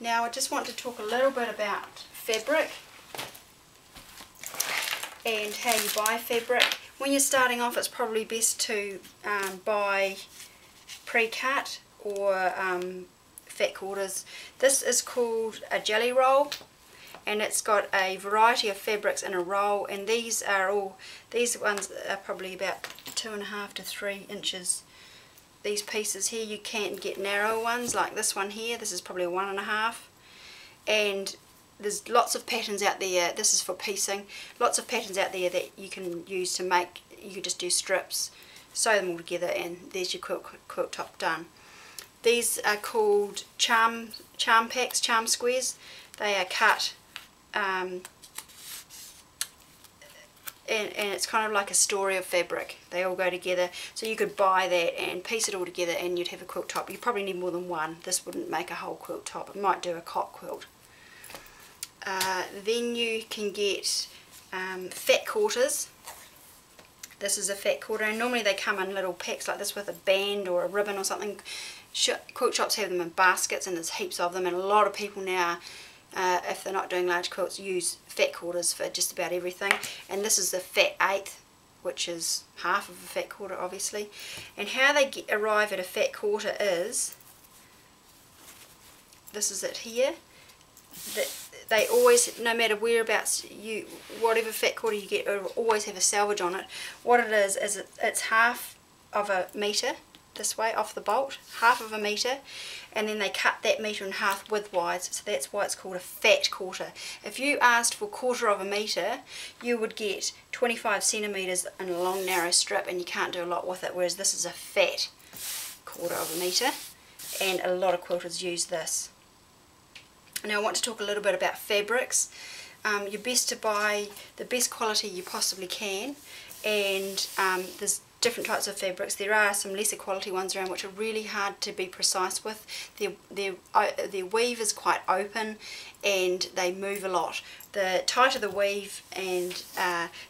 Now I just want to talk a little bit about fabric and how you buy fabric. When you're starting off, it's probably best to buy pre-cut or fat quarters. This is called a jelly roll, and it's got a variety of fabrics in a roll, and these ones are probably about 2.5 to 3 inches. These pieces here, you can get narrow ones like this one here. This is probably 1.5, and there's lots of patterns out there. This is for piecing. Lots of patterns out there that you can use to make. You could just do strips, sew them all together, and there's your quilt top done. These are called charm packs, charm squares. They are cut and it's kind of like a story of fabric. They all go together, so you could buy that and piece it all together and you'd have a quilt top. You probably need more than one. This wouldn't make a whole quilt top. It might do a cot quilt. Then you can get fat quarters. This is a fat quarter, and normally they come in little packs like this with a band or a ribbon or something. Quilt shops have them in baskets, and there's heaps of them, and a lot of people now, if they're not doing large quilts, use fat quarters for just about everything. And this is the fat eighth, which is half of a fat quarter obviously. And how they arrive at a fat quarter is, this is it here. They always, no matter whereabouts whatever fat quarter you get, it'll always have a selvage on it. What it is it's half of a metre this way off the bolt, half of a metre, and then they cut that metre in half widthwise, so that's why it's called a fat quarter. If you asked for 1/4 of a metre, you would get 25 centimetres in a long narrow strip, and you can't do a lot with it, whereas this is a fat 1/4 of a metre, and a lot of quilters use this. Now I want to talk a little bit about fabrics. You're best to buy the best quality you possibly can, and there's different types of fabrics. There are some lesser quality ones around which are really hard to be precise with. Their weave is quite open and they move a lot. The tighter the weave and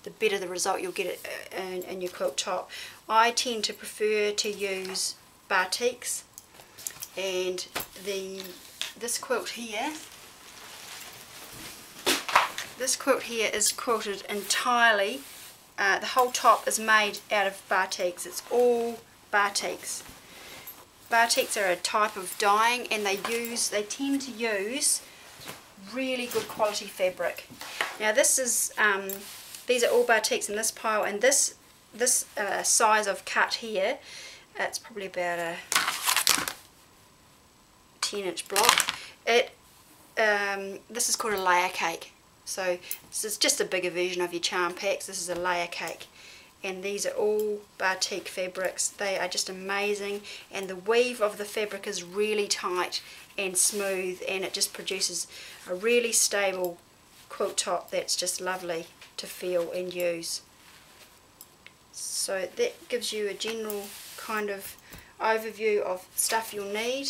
the better the result you'll get in your quilt top. I tend to prefer to use batiks, and this quilt here is quilted entirely. The whole top is made out of batiks. It's all batiks. Batiks are a type of dyeing, and they tend to use really good quality fabric. Now this is these are all batiks in this pile, and this size of cut here, it's probably about a 10-inch block. This is called a layer cake. So this is just a bigger version of your charm packs. This is a layer cake, and these are all batik fabrics. They are just amazing, and the weave of the fabric is really tight and smooth, and it just produces a really stable quilt top that's just lovely to feel and use. So that gives you a general kind of overview of stuff you'll need.